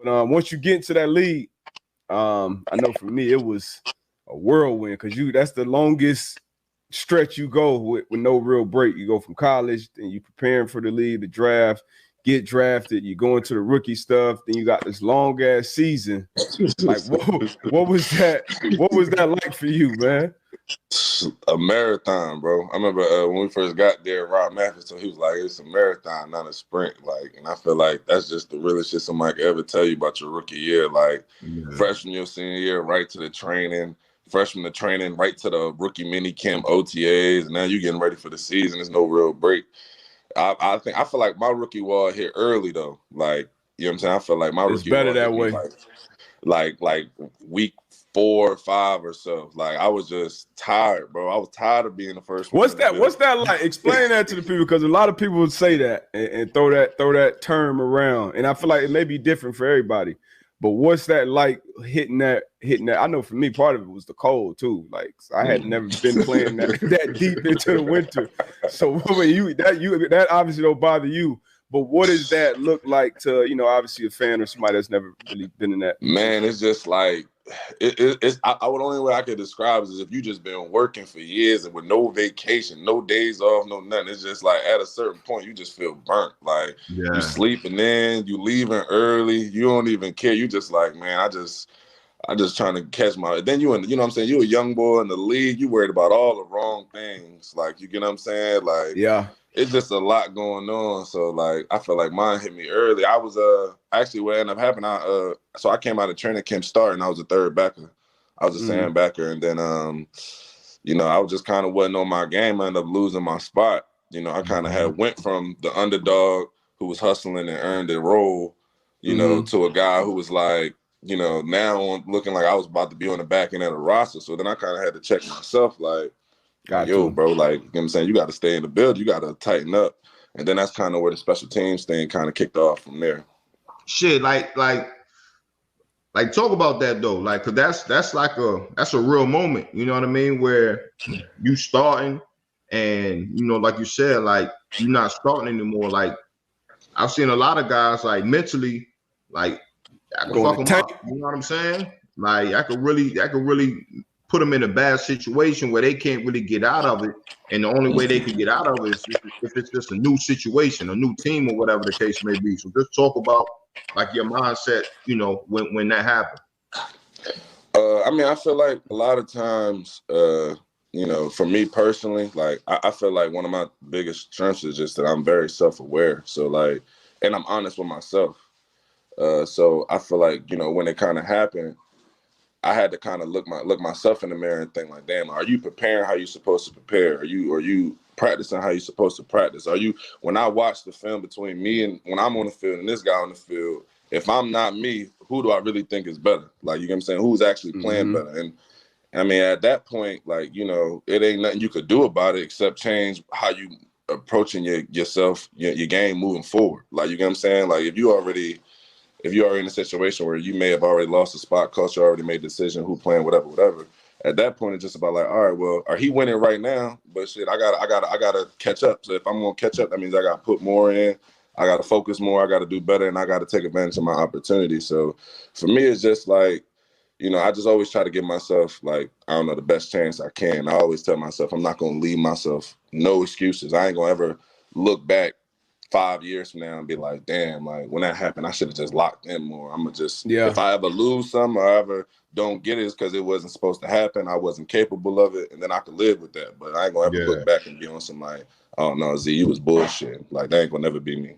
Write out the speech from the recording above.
once you get into that league, I know for me it was a whirlwind because that's the longest stretch you go with no real break. You go from college, then you preparing for the league, the draft, get drafted, you go into the rookie stuff, then you got this long ass season. Like what was that? What was that like for you, man? A marathon, bro. I remember when we first got there, Rob Mathis, so he was like, it's a marathon, not a sprint. Like, and I feel like that's just the realest shit somebody could ever tell you about your rookie year. Like, freshman year, senior year, right to the training, freshman to training, right to the rookie mini camp OTAs, and now you're getting ready for the season. There's no real break. I feel like my rookie wall hit early though. Like, you know what I'm saying? I feel like my rookie wall hit me like week 4 or 5 or so. Like, I was just tired, bro. I was tired of being the first one. What's that like? Explain that to the people, because a lot of people would say that and throw that term around. And I feel like it may be different for everybody. But what's that like hitting that? I know for me, part of it was the cold too. Like, I had never been playing that deep into the winter. So that obviously don't bother you. But what does that look like to, obviously a fan or somebody that's never really been in that? Man, it's just like it's. The only way I could describe it is if you just been working for years and with no vacation, no days off, no nothing. It's just like at a certain point you just feel burnt. Like you sleeping in, you leaving early, you don't even care. You just like, man, I just trying to catch my. Then you know what I'm saying? You a young boy in the league. You worried about all the wrong things. Like, you get what I'm saying? Like, yeah. It's just a lot going on. So, like, I feel like mine hit me early. I was actually what ended up happening. So I came out of training camp starting. I was a third backer. I was a sandbacker, and then I was just kind of wasn't on my game. I ended up losing my spot. I kind of had went from the underdog who was hustling and earned a role, to a guy who was like, now looking like I was about to be on the back end of the roster. So then I kind of had to check myself, like, bro, like, you know what I'm saying? You got to stay in the build. You got to tighten up. And then that's kind of where the special teams thing kind of kicked off from there. Shit, like talk about that though. Like, cause that's a real moment. You know what I mean? Where you starting and, like you said, like, you're not starting anymore. Like, I've seen a lot of guys, like, mentally, like, I can fuck them up. You know what I'm saying? Like, I could really put them in a bad situation where they can't really get out of it. And the only way they can get out of it is if it's just a new situation, a new team, or whatever the case may be. So just talk about, like, your mindset, when that happened. I mean, I feel like a lot of times, for me personally, like, I feel like one of my biggest strengths is just that I'm very self-aware. So, like, and I'm honest with myself. So I feel like, when it kind of happened, I had to kind of look myself in the mirror and think like, damn, are you preparing how you're supposed to prepare? Are you practicing how you're supposed to practice? When I watch the film between me and when I'm on the field and this guy on the field, if I'm not me, who do I really think is better? Like, you know what I'm saying? Who's actually playing better? And I mean, at that point, like, it ain't nothing you could do about it except change how you approaching yourself, your game moving forward. Like, you know what I'm saying? Like, if you're already in a situation where you may have already lost a spot, culture already made a decision, who playing, whatever. At that point, it's just about like, all right, well, are he winning right now? But shit, I gotta catch up. So if I'm gonna catch up, that means I gotta put more in. I gotta focus more. I gotta do better, and I gotta take advantage of my opportunity. So for me, it's just like, I just always try to give myself, like, I don't know, the best chance I can. I always tell myself I'm not gonna leave myself no excuses. I ain't gonna ever look back 5 years from now and be like, damn, like, when that happened, I should have just locked in more. I'm gonna just, if I ever lose something or I ever don't get it, it's because it wasn't supposed to happen. I wasn't capable of it, and then I could live with that. But I ain't gonna ever look back and be on some like, oh no, Z, you was bullshit. Like, that ain't gonna never be me.